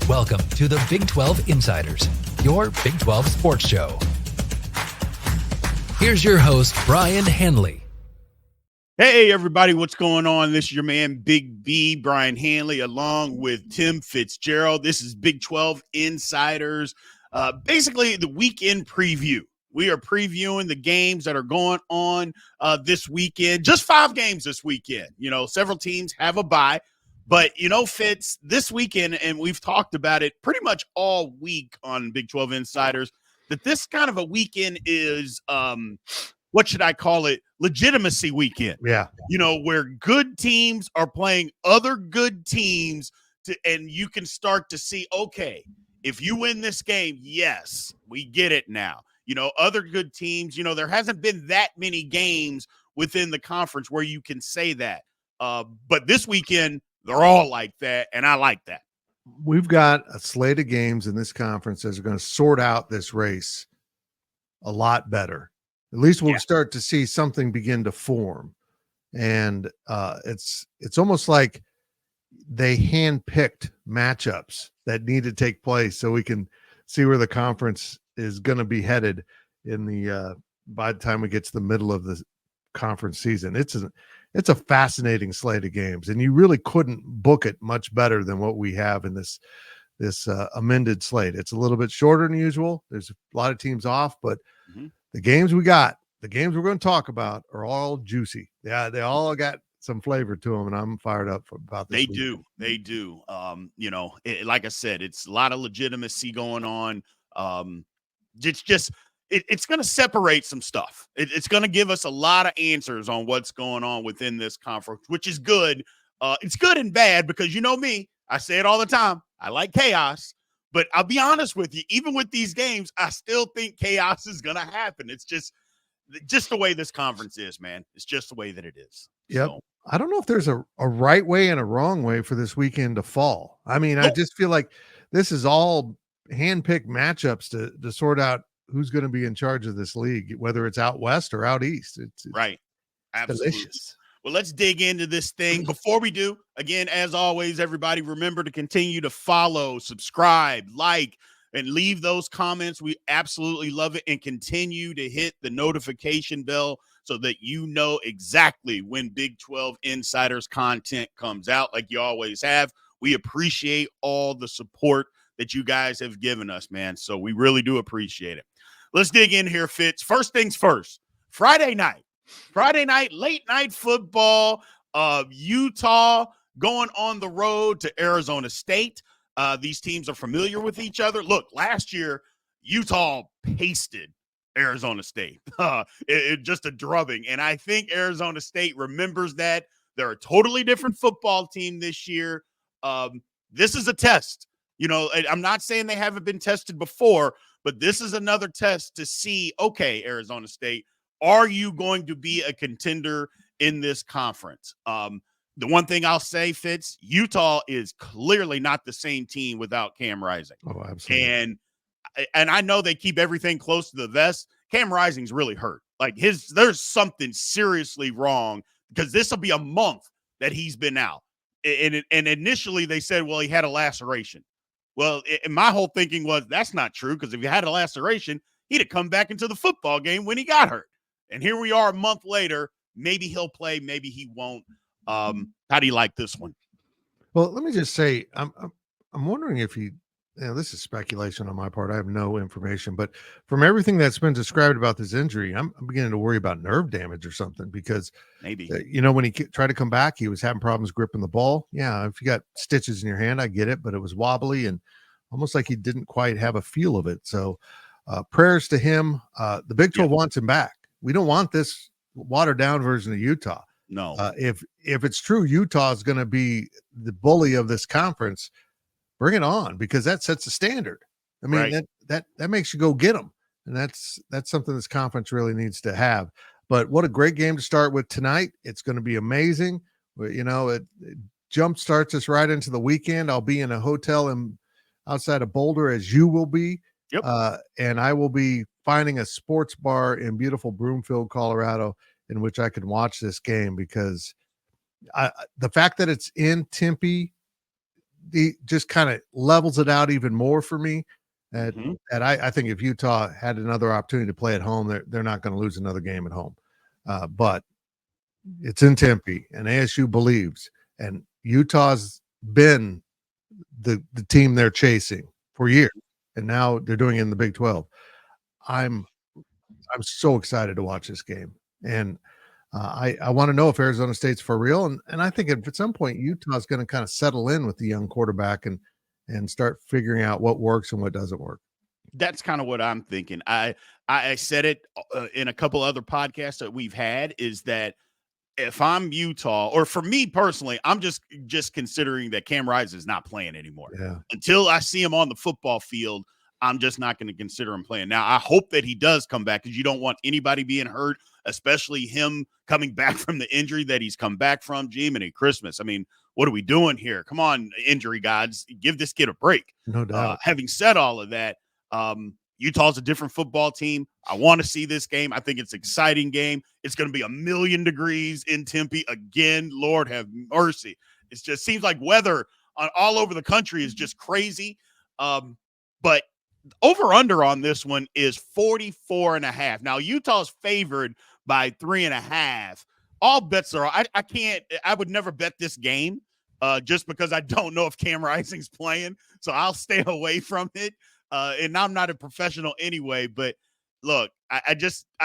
Welcome to the Big 12 Insiders, your Big 12 sports show. Here's your host, Brien Hanley. Hey, everybody, what's going on? This is your man, Big B, Brien Hanley, along with Tim Fitzgerald. This is Big 12 Insiders, basically the weekend preview. We are previewing the games that are going on this weekend. Just 5 games this weekend. You know, several teams have a bye. But, you know, Fitz, this weekend, and we've talked about it pretty much all week on Big 12 Insiders, that this kind of a weekend is, what should I call it, legitimacy weekend. Yeah. You know, where good teams are playing other good teams, and you can start to see, okay, if you win this game, yes, we get it now. You know, other good teams, you know, there hasn't been that many games within the conference where you can say that. But this weekend, they're all like that, and I like that. We've got a slate of games in this conference that are going to sort out this race a lot better. At least we'll start to see something begin to form. And it's almost like they handpicked matchups that need to take place so we can see where the conference is going to be headed in the by the time we get to the middle of the conference season. It's a fascinating slate of games, and you really couldn't book it much better than what we have in this amended slate. It's a little bit shorter than usual. There's a lot of teams off, but the games we're going to talk about are all juicy. Yeah, they all got some flavor to them, and I'm fired up about this. They do. You know, like I said, it's a lot of legitimacy going on. It's going to separate some stuff. It's going to give us a lot of answers on what's going on within this conference, which is good. It's good and bad because, you know me, I say it all the time. I like chaos, but I'll be honest with you. Even with these games, I still think chaos is going to happen. It's just the way this conference is, man. It's just the way that it is. Yep. So, I don't know if there's a right way and a wrong way for this weekend to fall. I mean, I just feel like this is all handpicked matchups to sort out who's going to be in charge of this league, whether it's out west or out east. It's right. Absolutely. Delicious. Well, let's dig into this thing. Before we do, again, as always, everybody remember to continue to follow, subscribe, like, and leave those comments. We absolutely love it. And continue to hit the notification bell so that you know exactly when Big 12 Insiders content comes out, like you always have. We appreciate all the support that you guys have given us, man. So we really do appreciate it. Let's dig in here, Fitz. First things first, Friday night, late night football, Utah going on the road to Arizona State. These teams are familiar with each other. Look, last year, Utah pasted Arizona State. Just a drubbing. And I think Arizona State remembers that. They're a totally different football team this year. This is a test. You know, I'm not saying they haven't been tested before, but this is another test to see, okay, Arizona State, are you going to be a contender in this conference? The one thing I'll say, Fitz, Utah is clearly not the same team without Cam Rising. Oh, absolutely. And I know they keep everything close to the vest. Cam Rising's really hurt. Like there's something seriously wrong because this will be a month that he's been out. And initially they said, well, he had a laceration. Well, my whole thinking was that's not true because if he had a laceration, he'd have come back into the football game when he got hurt. And here we are a month later. Maybe he'll play, maybe he won't. How do you like this one? Well, let me just say, I'm wondering if this is speculation on my part. I have no information, but from everything that's been described about this injury, I'm beginning to worry about nerve damage or something because maybe, when he tried to come back, he was having problems gripping the ball. Yeah. If you got stitches in your hand, I get it, but it was wobbly and almost like he didn't quite have a feel of it. So prayers to him. The Big 12 wants him back. We don't want this watered down version of Utah. No. If it's true, Utah is going to be the bully of this conference. Bring it on because that sets the standard. I mean, that makes you go get them. And that's something this conference really needs to have. But what a great game to start with tonight. It's going to be amazing. You know, it jump starts us right into the weekend. I'll be in a hotel outside of Boulder as you will be. Yep. And I will be finding a sports bar in beautiful Broomfield, Colorado, in which I can watch this game because the fact that it's in Tempe just kind of levels it out even more for me. Mhm. And I think if Utah had another opportunity to play at home, they're not going to lose another game at home. But it's in Tempe, and ASU believes, and Utah's been the team they're chasing for years, and now they're doing it in the Big 12. I'm so excited to watch this game, and I want to know if Arizona State's for real, and I think at some point Utah's going to kind of settle in with the young quarterback and start figuring out what works and what doesn't work. That's kind of what I'm thinking. I said it in a couple other podcasts that we've had, is that if I'm Utah, or for me personally, I'm just considering that Cam Rising is not playing anymore. Yeah. Until I see him on the football field, I'm just not going to consider him playing. Now, I hope that he does come back, because you don't want anybody being hurt, especially him coming back from the injury that he's come back from. Jiminy Christmas. I mean, what are we doing here? Come on, injury gods, give this kid a break. No doubt. Having said all of that, Utah's a different football team. I want to see this game. I think it's an exciting game. It's going to be 1,000,000 degrees in Tempe again. Lord have mercy. It just seems like weather all over the country is just crazy. But over under on this one is 44.5. Now, Utah's favored by 3.5. All bets are, I would never bet this game just because I don't know if Cam Rising's playing. So I'll stay away from it. And I'm not a professional anyway, but look, I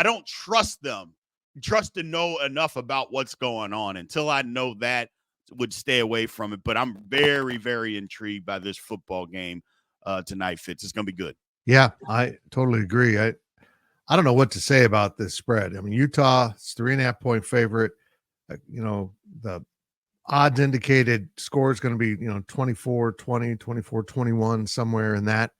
don't trust them. Trust to know enough about what's going on. Until I know that, would stay away from it. But I'm very, very intrigued by this football game tonight, Fitz. It's going to be good. Yeah, I totally agree. I don't know what to say about this spread. I mean, Utah is 3.5-point favorite. The odds indicated score is going to be, 24-20, 24-21, somewhere in that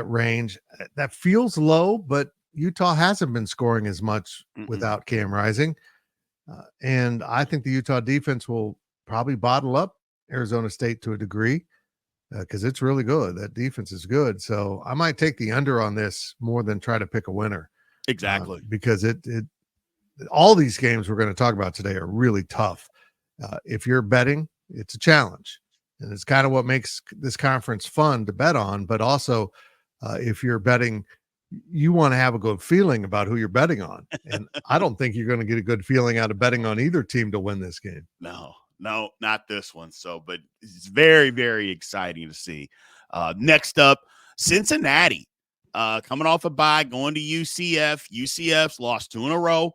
range. That feels low, but Utah hasn't been scoring as much without Cam Rising. And I think the Utah defense will probably bottle up Arizona State to a degree because it's really good. That defense is good. So I might take the under on this more than try to pick a winner. Exactly. Because all these games we're going to talk about today are really tough. If you're betting, it's a challenge. And it's kind of what makes this conference fun to bet on. But also, if you're betting, you want to have a good feeling about who you're betting on. And I don't think you're going to get a good feeling out of betting on either team to win this game. No, not this one. So, but it's very, very exciting to see. Next up, Cincinnati, coming off a bye, going to UCF. UCF's lost 2 in a row.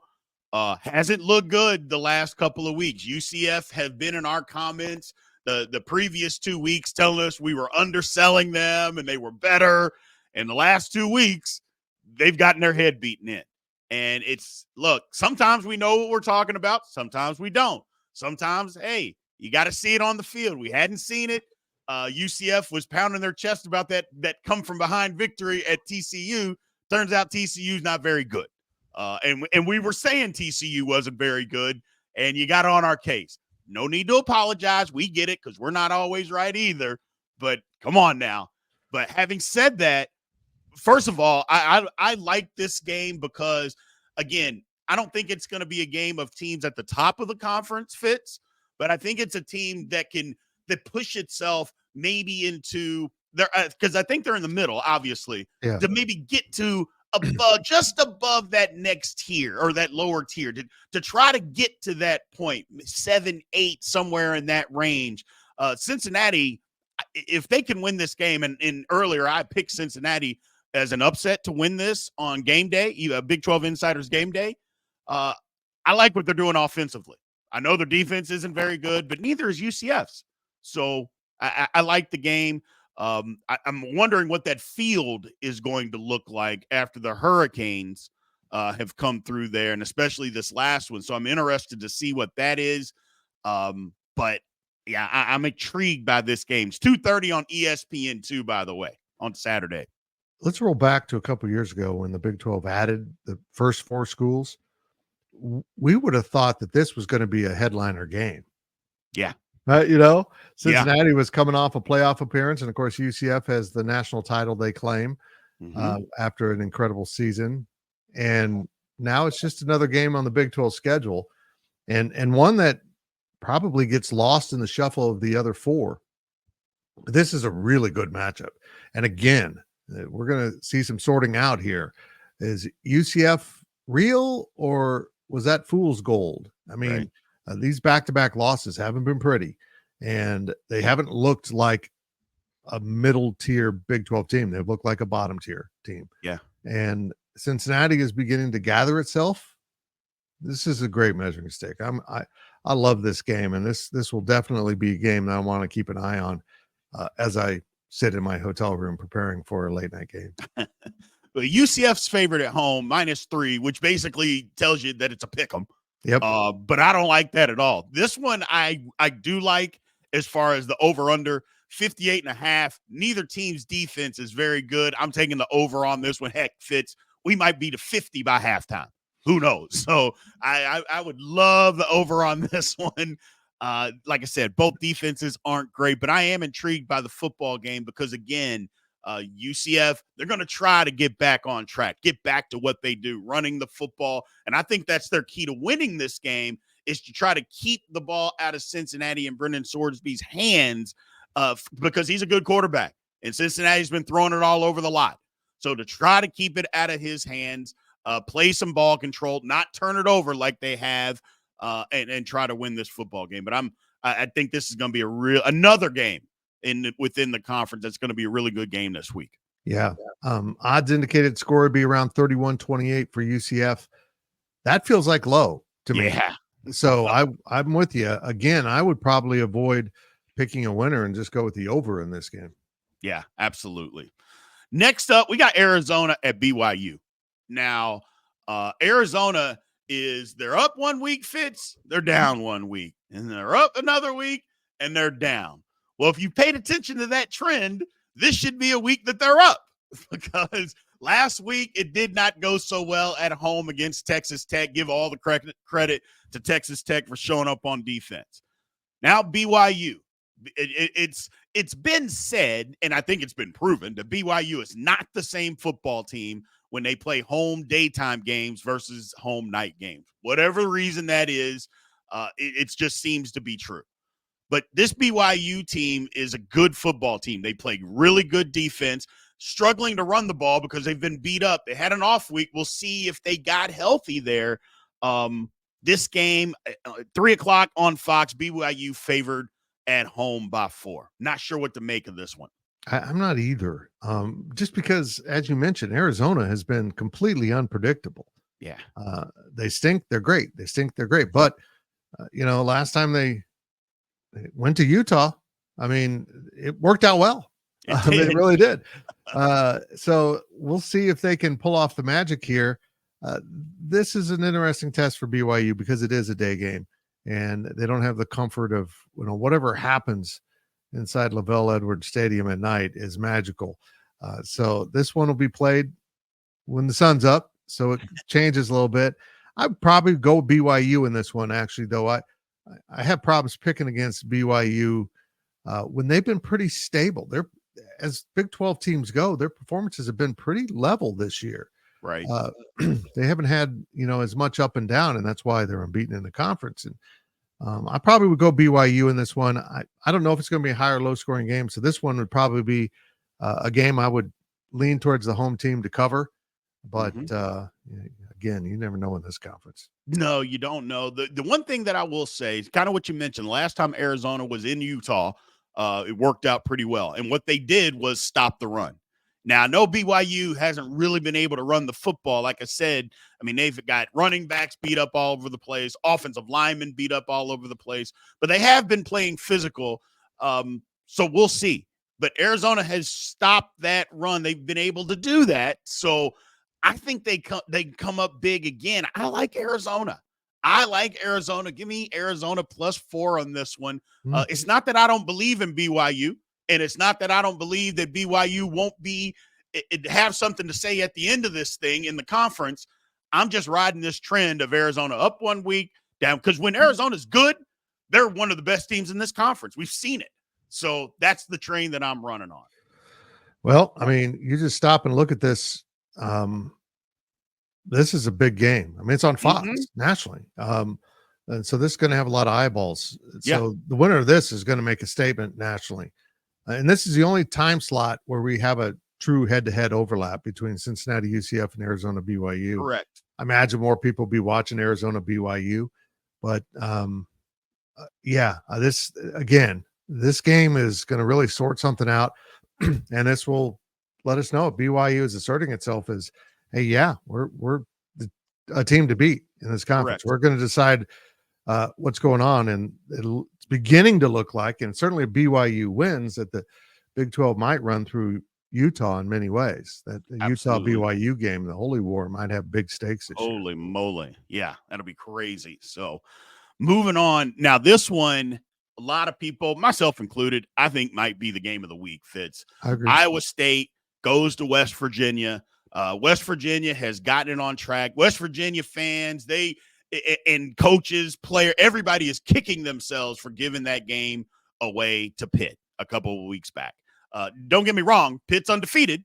Hasn't looked good the last couple of weeks. UCF have been in our comments the previous 2 weeks telling us we were underselling them and they were better. And the last 2 weeks, they've gotten their head beaten in. And look, sometimes we know what we're talking about. Sometimes we don't. Sometimes, hey, you got to see it on the field. We hadn't seen it. UCF was pounding their chest about that come from behind victory at TCU. Turns out TCU's not very good. And we were saying TCU wasn't very good, and you got on our case. No need to apologize. We get it because we're not always right either. But come on now. But having said that, first of all, I like this game because, again, I don't think it's going to be a game of teams at the top of the conference, Fitz, but I think it's a team that push itself maybe into there, because I think they're in the middle, obviously, to maybe get to just above that next tier or that lower tier to try to get to that point, 7, 8, somewhere in that range. Cincinnati, if they can win this game, and earlier I picked Cincinnati as an upset to win this on game day, Big 12 Insiders game day. I like what they're doing offensively. I know their defense isn't very good, but neither is UCF's. So I like the game. I'm wondering what that field is going to look like after the Hurricanes have come through there, and especially this last one. So I'm interested to see what that is. But yeah, I'm intrigued by this game. It's 2:30 on ESPN2, by the way, on Saturday. Let's roll back to a couple of years ago when the Big 12 added the first 4 schools. We would have thought that this was going to be a headliner game. Yeah. Cincinnati was coming off a playoff appearance. And of course, UCF has the national title they claim after an incredible season. And now it's just another game on the Big 12 schedule. And one that probably gets lost in the shuffle of the other 4. This is a really good matchup. And again, we're going to see some sorting out here. Is UCF real, or was that fool's gold? I mean, these back-to-back losses haven't been pretty, and they haven't looked like a middle-tier Big 12 team. They've looked like a bottom-tier team. Yeah. And Cincinnati is beginning to gather itself. This is a great measuring stick. I love this game, and this will definitely be a game that I want to keep an eye on as I sit in my hotel room preparing for a late night game. Well, UCF's favorite at home, -3, which basically tells you that it's a pick 'em. Yep. But I don't like that at all. This one I do like as far as the over-under, 58.5. Neither team's defense is very good. I'm taking the over on this one. Heck, Fitz, we might be to 50 by halftime. Who knows? So I would love the over on this one. Like I said, both defenses aren't great, but I am intrigued by the football game because, again, UCF, they're going to try to get back on track, get back to what they do, running the football. And I think that's their key to winning this game is to try to keep the ball out of Cincinnati and Brendan Sorsby's hands because he's a good quarterback. And Cincinnati's been throwing it all over the lot. So to try to keep it out of his hands, play some ball control, not turn it over like they have, and try to win this football game. But I think this is going to be another game within the conference. That's going to be a really good game this week. Yeah. Odds indicated score would be around 31-28 for UCF. That feels like low to me. Yeah. So I'm with you. Again, I would probably avoid picking a winner and just go with the over in this game. Yeah, absolutely. Next up, we got Arizona at BYU. Now, Arizona they're up 1 week, Fitz, they're down 1 week, and they're up another week, and they're down. Well, if you paid attention to that trend, this should be a week that they're up because last week it did not go so well at home against Texas Tech. Give all the credit to Texas Tech for showing up on defense. Now BYU, it's been said, and I think it's been proven, that BYU is not the same football team when they play home daytime games versus home night games. Whatever reason that is, it just seems to be true. But this BYU team is a good football team. They play really good defense, struggling to run the ball because they've been beat up. They had an off week. We'll see if they got healthy there. This game, 3 o'clock on Fox, BYU favored at home by 4. Not sure what to make of this one. I'm not either. Just because, as you mentioned, Arizona has been completely unpredictable. Yeah. They stink. They're great. They stink. They're great. But, last time they went to Utah, I mean, it worked out well. It really did. So we'll see if they can pull off the magic here. This is an interesting test for BYU because it is a day game and they don't have the comfort of, whatever happens inside Lavelle Edwards Stadium at night is magical. So this one will be played when the sun's up. So it changes a little bit. I'd probably go BYU in this one, actually, though. I have problems picking against BYU when they've been pretty stable. They're, as Big 12 teams go, their performances have been pretty level this year. Right. They haven't had, as much up and down, and that's why they're unbeaten in the conference. And I probably would go BYU in this one. I don't know if it's going to be a high or low scoring game. So this one would probably be a game I would lean towards the home team to cover. But again, you never know in this conference. No, you don't know. The one thing that I will say is kind of what you mentioned. Last time Arizona was in Utah, it worked out pretty well. And what they did was stop the run. Now, I know BYU hasn't really been able to run the football. Like I said, I mean, they've got running backs beat up all over the place, offensive linemen beat up all over the place, but they have been playing physical. So we'll see. But Arizona has stopped that run. They've been able to do that. So I think they come up big again. I like Arizona. Give me Arizona +4 on this one. It's not that I don't believe in BYU. And it's not that I don't believe that BYU won't have something to say at the end of this thing in the conference. I'm just riding this trend of Arizona up 1 week, down. Because when Arizona's good, they're one of the best teams in this conference. We've seen it. So that's the train that I'm running on. Well, I mean, you just stop and look at this. This is a big game. I mean, it's on Fox nationally. And so this is going to have a lot of eyeballs. So the winner of this is going to make a statement nationally. And this is the only time slot where we have a true head-to-head overlap between Cincinnati UCF and Arizona BYU. Correct. I imagine more people will be watching Arizona BYU, but this game is going to really sort something out, and this will let us know if BYU is asserting itself as, hey, yeah, we're a team to beat in this conference. Correct. We're going to decide what's going on, and it's beginning to look like, and certainly if BYU wins, that the Big 12 might run through Utah in many ways. That the Absolutely. Utah BYU game, the Holy War, might have big stakes this year. Holy moly. Yeah, that'll be crazy. So moving on. Now, this one, a lot of people, myself included, I think might be the game of the week, Fitz. I agree. Iowa State goes to West Virginia. West Virginia has gotten it on track. West Virginia fans, and coaches, player, everybody is kicking themselves for giving that game away to Pitt a couple of weeks back. Don't get me wrong, Pitt's undefeated,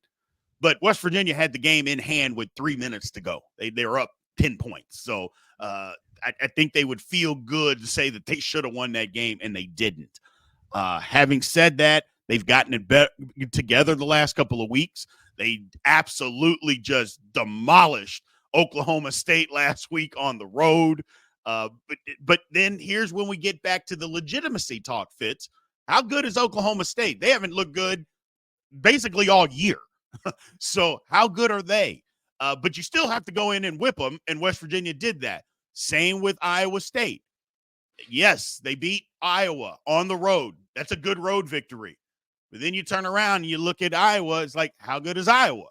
but West Virginia had the game in hand with 3 minutes to go. They were up 10 points. So I think they would feel good to say that they should have won that game, and they didn't. Having said that, they've gotten it together the last couple of weeks. They absolutely just demolished Oklahoma State last week on the road. But then here's when we get back to the legitimacy talk, Fitz. How good is Oklahoma State? They haven't looked good basically all year. So how good are they? But you still have to go in and whip them, and West Virginia did that. Same with Iowa State. Yes, they beat Iowa on the road. That's a good road victory. But then you turn around and you look at Iowa, it's like, how good is Iowa?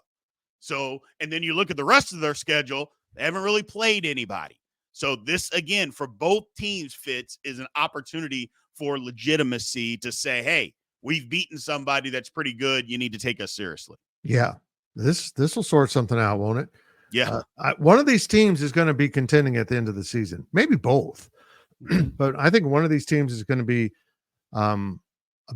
So, and then you look at the rest of their schedule, they haven't really played anybody. So this, again, for both teams, Fitz, is an opportunity for legitimacy to say, hey, we've beaten somebody that's pretty good. You need to take us seriously. Yeah, this will sort something out, won't it? Yeah. One of these teams is going to be contending at the end of the season, maybe both. But I think one of these teams is going to be a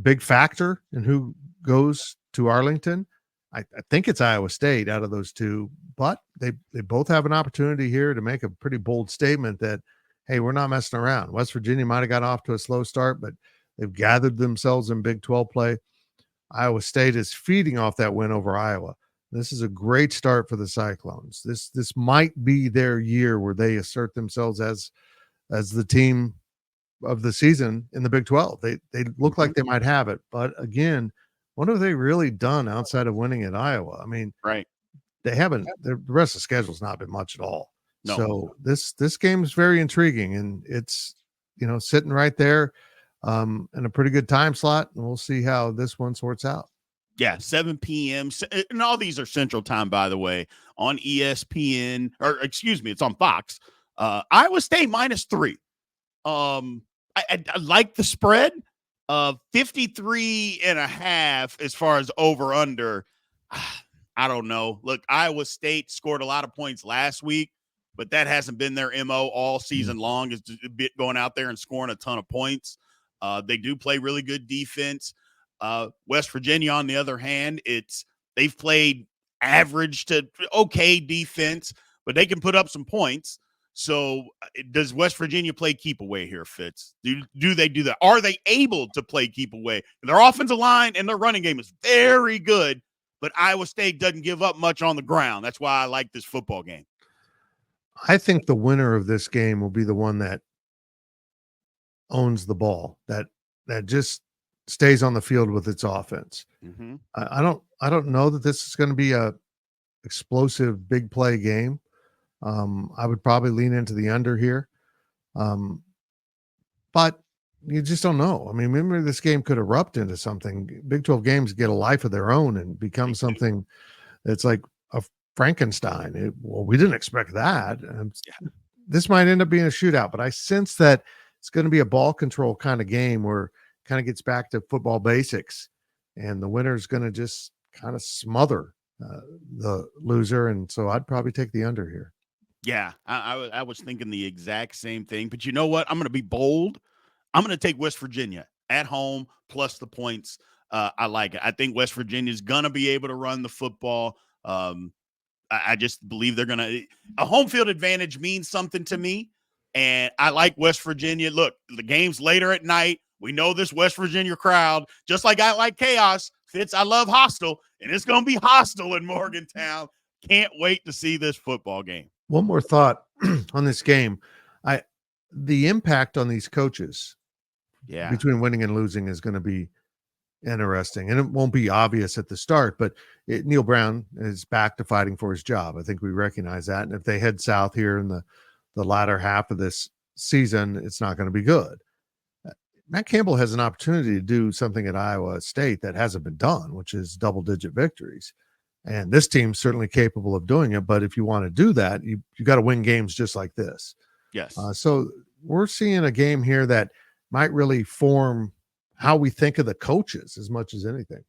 big factor in who goes to Arlington. I think it's Iowa State out of those two, but they both have an opportunity here to make a pretty bold statement that, hey, we're not messing around. West Virginia might have got off to a slow start, but they've gathered themselves in Big 12 play. Iowa State is feeding off that win over Iowa. This is a great start for the Cyclones. This might be their year where they assert themselves as the team of the season in the Big 12. They look like they might have it, but again, what have they really done outside of winning at Iowa? I mean, right. They haven't. The rest of the schedule's not been much at all. No. So this game is very intriguing, and it's sitting right there in a pretty good time slot, and we'll see how this one sorts out. Yeah, 7 p.m. And all these are Central Time, by the way, on ESPN, or excuse me, it's on Fox. Iowa State -3. I like the spread. 53.5 as far as over under. I don't know. Look, Iowa State scored a lot of points last week, but that hasn't been their MO all season long, is going out there and scoring a ton of points. They do play really good defense. West Virginia, on the other hand, they've played average to okay defense, but they can put up some points. So does West Virginia play keep away here, Fitz? Do they do that? Are they able to play keep away? Their offensive line and their running game is very good, but Iowa State doesn't give up much on the ground. That's why I like this football game. I think the winner of this game will be the one that owns the ball, that just stays on the field with its offense. Mm-hmm. I don't know that this is going to be a explosive big play game. I would probably lean into the under here. But you just don't know. I mean, remember, this game could erupt into something. Big 12 games get a life of their own and become something that's like a Frankenstein. We didn't expect that. This might end up being a shootout, but I sense that it's going to be a ball control kind of game where it kind of gets back to football basics, and the winner is going to just kind of smother the loser. And so I'd probably take the under here. Yeah, I was thinking the exact same thing. But you know what? I'm going to be bold. I'm going to take West Virginia at home plus the points. I like it. I think West Virginia is going to be able to run the football. I just believe they're going to – a home field advantage means something to me. And I like West Virginia. Look, the game's later at night. We know this West Virginia crowd, just like I like chaos. Fitz, I love hostile, and it's going to be hostile in Morgantown. Can't wait to see this football game. One more thought on this game. The impact on these coaches between winning and losing is going to be interesting, and it won't be obvious at the start, but Neil Brown is back to fighting for his job. I think we recognize that. And if they head south here in the latter half of this season, it's not going to be good. Matt Campbell has an opportunity to do something at Iowa State that hasn't been done, which is double-digit victories. And this team's certainly capable of doing it. But if you want to do that, you got to win games just like this. Yes. So we're seeing a game here that might really form how we think of the coaches as much as anything.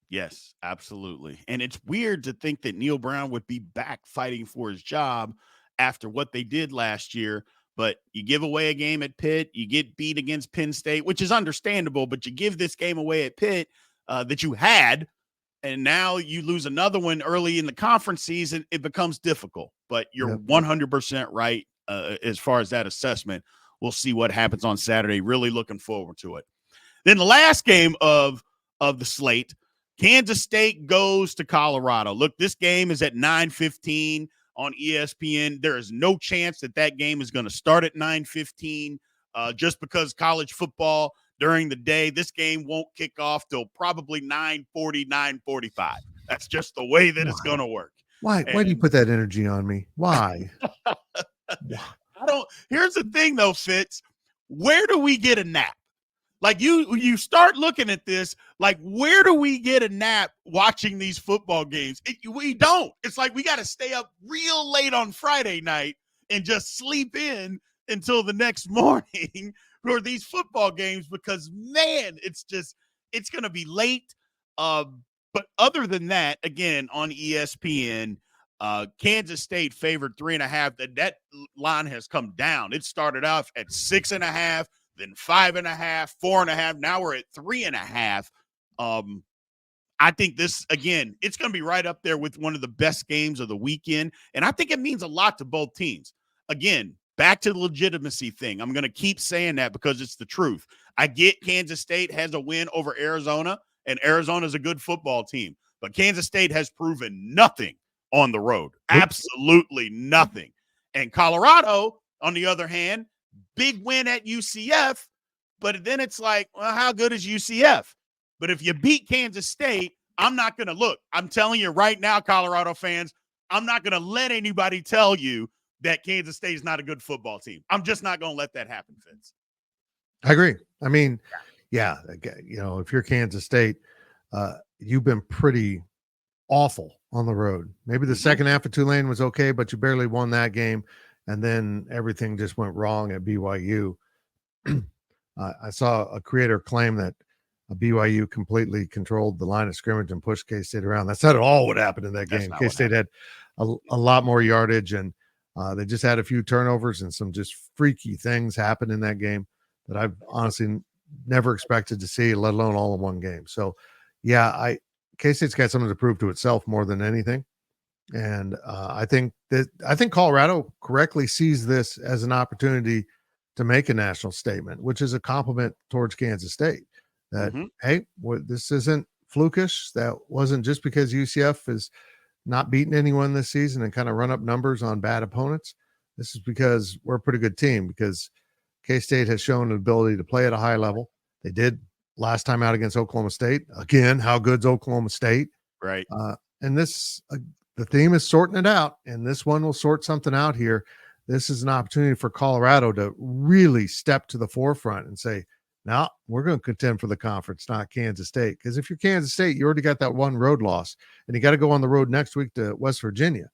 Yes, absolutely. And it's weird to think that Neil Brown would be back fighting for his job after what they did last year. But you give away a game at Pitt, you get beat against Penn State, which is understandable, but you give this game away at Pitt that you had, and now you lose another one early in the conference season, it becomes difficult. But you're 100% right as far as that assessment. We'll see what happens on Saturday. Really looking forward to it. Then the last game of the slate, Kansas State goes to Colorado. Look, this game is at 9:15 on ESPN. There is no chance that game is going to start at 9:15 just because college football during the day. This game won't kick off till probably 9:40, 9:45. That's just the way that it's going to work. Why do you put that energy on me? Why? Here's the thing though, Fitz. Where do we get a nap? Like you start looking at this, like where do we get a nap watching these football games? We don't. It's like we got to stay up real late on Friday night and just sleep in until the next morning for these football games because, man, it's going to be late. But other than that, again, on ESPN, Kansas State favored 3.5. That line has come down. It started off at 6.5. Then 5.5, 4.5. Now we're at 3.5. I think this, again, it's going to be right up there with one of the best games of the weekend. And I think it means a lot to both teams. Again, back to the legitimacy thing. I'm going to keep saying that because it's the truth. I get Kansas State has a win over Arizona, and Arizona is a good football team. But Kansas State has proven nothing on the road. Absolutely nothing. And Colorado, on the other hand, big win at UCF, but then it's like, well, how good is UCF? But if you beat Kansas State, I'm not going to look. I'm telling you right now, Colorado fans, I'm not going to let anybody tell you that Kansas State is not a good football team. I'm just not going to let that happen, Fitz. I agree. I mean, if you're Kansas State, you've been pretty awful on the road. Maybe the second half of Tulane was okay, but you barely won that game. And then everything just went wrong at BYU. I saw a creator claim that BYU completely controlled the line of scrimmage and pushed K-State around. That's not at all what happened in that game. K-State had a lot more yardage, and they just had a few turnovers and some just freaky things happen in that game that I've honestly never expected to see, let alone all in one game. So, K-State's got something to prove to itself more than anything. And I think Colorado correctly sees this as an opportunity to make a national statement, which is a compliment towards Kansas State. That hey, this isn't flukish. That wasn't just because UCF is not beating anyone this season and kind of run up numbers on bad opponents. This is because we're a pretty good team. Because K-State has shown an ability to play at a high level. They did last time out against Oklahoma State. Again, how good's Oklahoma State? Right. And this. The theme is sorting it out, and this one will sort something out here. This is an opportunity for Colorado to really step to the forefront and say, now we're going to contend for the conference, not Kansas State. Because if you're Kansas State, you already got that one road loss, and you got to go on the road next week to West Virginia,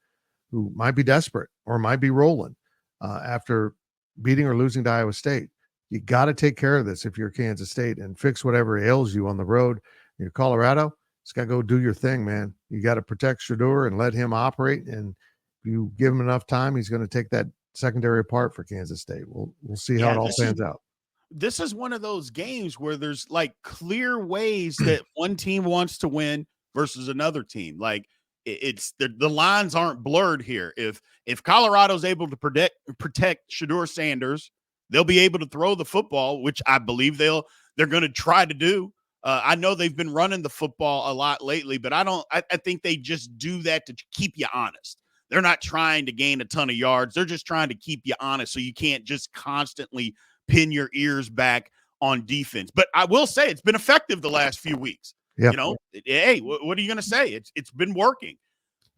who might be desperate or might be rolling after beating or losing to Iowa State. You got to take care of this if you're Kansas State and fix whatever ails you on the road. You're Colorado. Just got to go do your thing, man. You got to protect Shedeur and let him operate. And if you give him enough time, he's going to take that secondary apart for Kansas State. We'll see how it all pans out. This is one of those games where there's like clear ways that one team wants to win versus another team. Like it's the lines aren't blurred here. If Colorado's able to protect Shedeur Sanders, they'll be able to throw the football, which I believe they're going to try to do. I know they've been running the football a lot lately, but I think they just do that to keep you honest. They're not trying to gain a ton of yards. They're just trying to keep you honest so you can't just constantly pin your ears back on defense. But I will say it's been effective the last few weeks. Yep. You know, hey, what are you going to say? It's been working.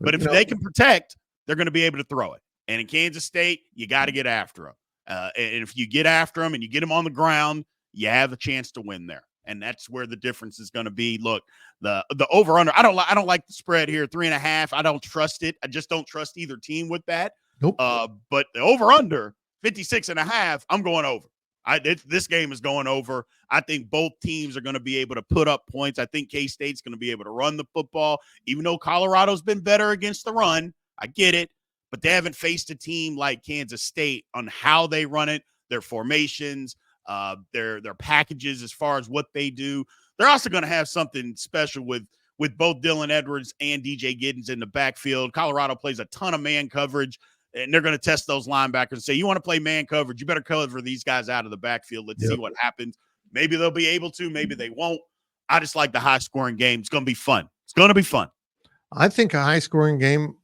But if they can protect, they're going to be able to throw it. And in Kansas State, you got to get after them. And if you get after them and you get them on the ground, you have a chance to win there. And that's where the difference is going to be. Look, the over-under, I don't like the spread here, 3.5. I don't trust it. I just don't trust either team with that. Nope. But the over-under, 56.5, I'm going over. This game is going over. I think both teams are going to be able to put up points. I think K-State's going to be able to run the football, even though Colorado's been better against the run. I get it, but they haven't faced a team like Kansas State on how they run it, their formations, their packages as far as what they do. They're also going to have something special with both Dylan Edwards and DJ Giddens in the backfield. Colorado plays a ton of man coverage. And they're going to test those linebackers and say, you want to play man coverage, you better cover these guys out of the backfield. Let's see what happens. Maybe they'll be able to, maybe they won't. I just like the high-scoring game. It's going to be fun. It's going to be fun. I think a high-scoring game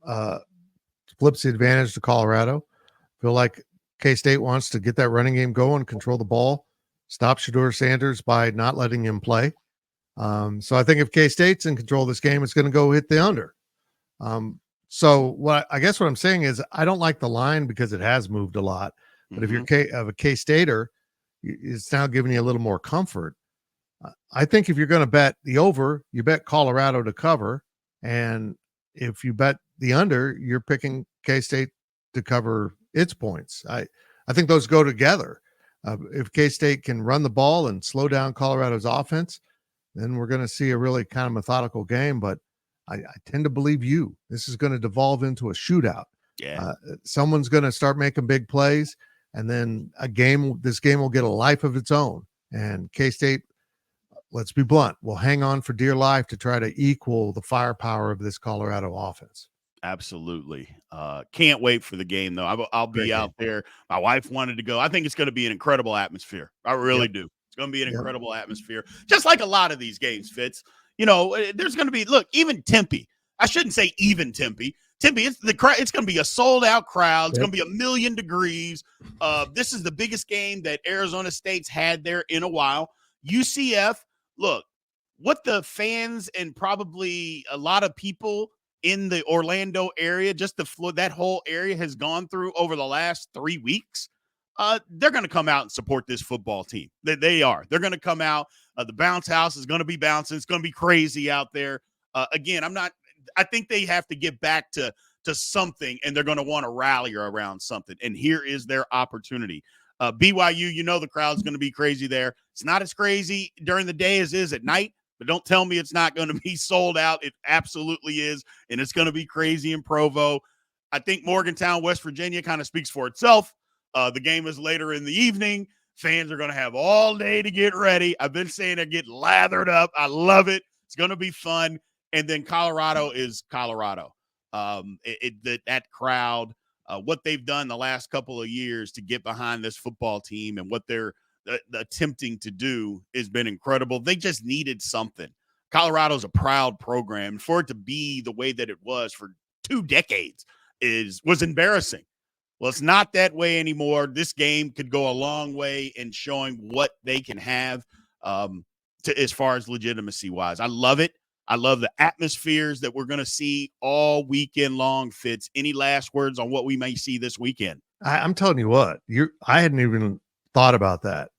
flips the advantage to Colorado. I feel like K-State wants to get that running game going, control the ball, stop Shedeur Sanders by not letting him play. So I think if K-State's in control of this game, it's going to go hit the under. So what I'm saying is I don't like the line because it has moved a lot. But if you're a K-Stater, it's now giving you a little more comfort. I think if you're going to bet the over, you bet Colorado to cover. And if you bet the under, you're picking K-State to cover its points. I think those go together. If K-State can run the ball and slow down Colorado's offense, then we're going to see a really kind of methodical game. But I tend to believe this is going to devolve into a shootout. Yeah. Someone's going to start making big plays, and then this game will get a life of its own. And K-State, let's be blunt, will hang on for dear life to try to equal the firepower of this Colorado offense. Absolutely. Can't wait for the game, though. I'll be out there. My wife wanted to go. I think it's going to be an incredible atmosphere. I really do. It's going to be an incredible atmosphere, just like a lot of these games, Fitz. You know, there's going to be, look, even Tempe. I shouldn't say even Tempe. Tempe, it's going to be a sold-out crowd. It's going to be 1,000,000 degrees. This is the biggest game that Arizona State's had there in a while. UCF, look, what the fans and probably a lot of people in the Orlando area, just that whole area has gone through over the last 3 weeks, they're going to come out and support this football team. They are. They're going to come out. The bounce house is going to be bouncing. It's going to be crazy out there. Again, I think they have to get back to something, and they're going to want to rally around something. And here is their opportunity. BYU, the crowd's going to be crazy there. It's not as crazy during the day as it is at night, but don't tell me it's not going to be sold out. It absolutely is, and it's going to be crazy in Provo. I think Morgantown, West Virginia kind of speaks for itself. The game is later in the evening. Fans are going to have all day to get ready. I've been saying they're getting lathered up. I love it. It's going to be fun. And then Colorado is Colorado. That crowd, what they've done the last couple of years to get behind this football team and what they're attempting to do has been incredible. They just needed something. Colorado's a proud program. For it to be the way that it was for 2 decades was embarrassing. Well, it's not that way anymore. This game could go a long way in showing what they can have as far as legitimacy wise. I love it. I love the atmospheres that we're going to see all weekend long. Fitz, any last words on what we may see this weekend? I'm telling you what, I hadn't even thought about that.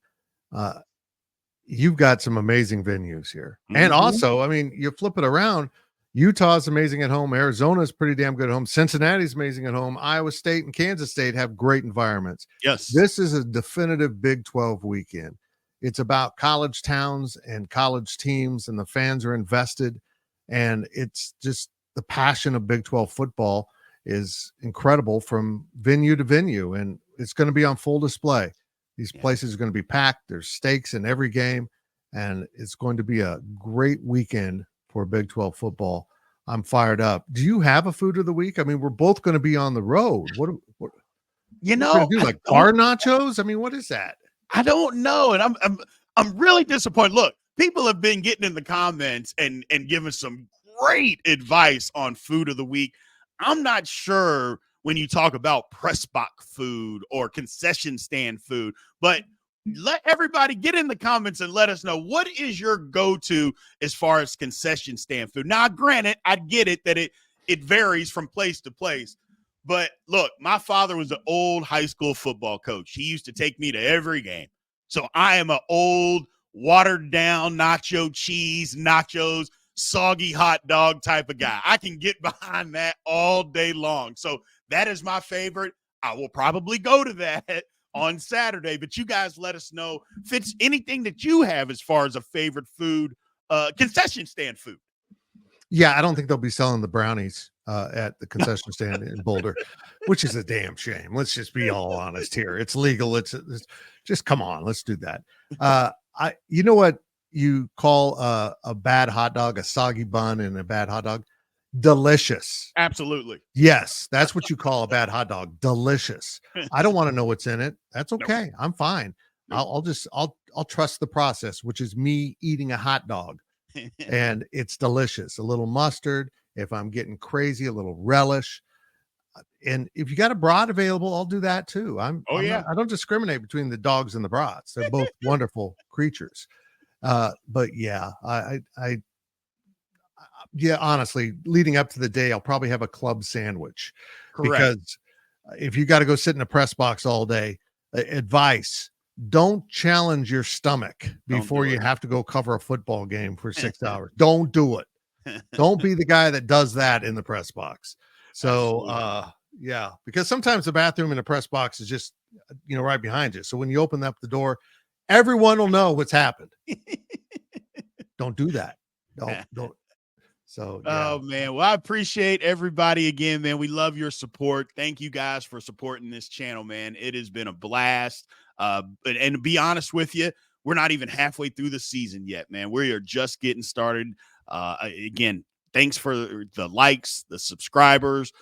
You've got some amazing venues here. And also, I mean, you flip it around. Utah's amazing at home. Arizona's pretty damn good at home. Cincinnati's amazing at home. Iowa State and Kansas State have great environments. Yes. This is a definitive Big 12 weekend. It's about college towns and college teams, and the fans are invested. And it's just the passion of Big 12 football is incredible from venue to venue, and it's going to be on full display. These places are going to be packed. There's stakes in every game, and it's going to be a great weekend for Big 12 football. I'm fired up. Do you have a food of the week? I mean, we're both going to be on the road. What you we're know, gonna do, like bar nachos? I mean, what is that? I don't know, and I'm really disappointed. Look, people have been getting in the comments and giving some great advice on food of the week. I'm not sure when you talk about press box food or concession stand food, but let everybody get in the comments and let us know, what is your go-to as far as concession stand food. Now, granted, I get it that it varies from place to place, but look, my father was an old high school football coach. He used to take me to every game. So I am an old, watered down nacho cheese, nachos, soggy hot dog type of guy. I can get behind that all day long. So that is my favorite. I will probably go to that on Saturday, but you guys let us know if it's anything that you have as far as a favorite food, concession stand food. Yeah, I don't think they'll be selling the brownies at the concession stand in Boulder, which is a damn shame. Let's just be all honest here. It's legal. It's just come on. Let's do that. You know what you call a bad hot dog, a soggy bun and a bad hot dog? Delicious. Absolutely. Yes, that's what you call a bad hot dog. Delicious. I don't want to know what's in it. That's okay. I'm fine. I'll trust the process, which is me eating a hot dog. And it's delicious. A little mustard. If I'm getting crazy, a little relish. And if you got a brat available, I'll do that too. I don't discriminate between the dogs and the brats. They're both wonderful creatures. But yeah, yeah, honestly, leading up to the day, I'll probably have a club sandwich. Correct. Because if you got to go sit in a press box all day, advice, don't challenge your stomach before you have to go cover a football game for 6 hours. Don't do it. Don't be the guy that does that in the press box. So, yeah, because sometimes the bathroom in the press box is just, right behind you. So when you open up the door, everyone will know what's happened. Don't do that. Don't. So, yeah. Oh man. Well, I appreciate everybody again, man. We love your support. Thank you guys for supporting this channel, man. It has been a blast. And to be honest with you, we're not even halfway through the season yet, man. We are just getting started. Again, thanks for the likes, the subscribers,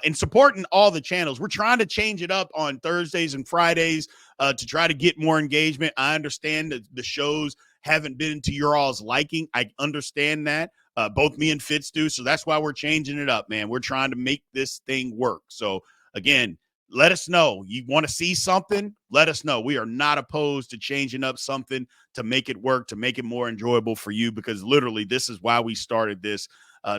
and supporting all the channels. We're trying to change it up on Thursdays and Fridays to try to get more engagement. I understand that the shows haven't been to your all's liking. I understand that. Both me and Fitz do. So that's why we're changing it up, man. We're trying to make this thing work. So again, let us know. You want to see something? Let us know. We are not opposed to changing up something to make it work, to make it more enjoyable for you, because literally this is why we started this.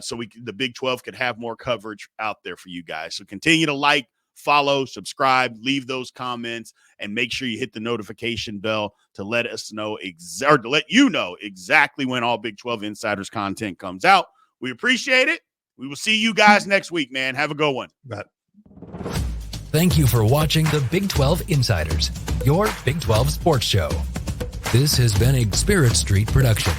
So the Big 12 could have more coverage out there for you guys. So continue to like, follow, subscribe, leave those comments, and make sure you hit the notification bell to let us know or to let you know exactly when all Big 12 Insiders content comes out. We appreciate it. We will see you guys next week, man. Have a good one. Right. Thank you for watching the Big 12 Insiders, your Big 12 sports show. This has been a Spirit Street production.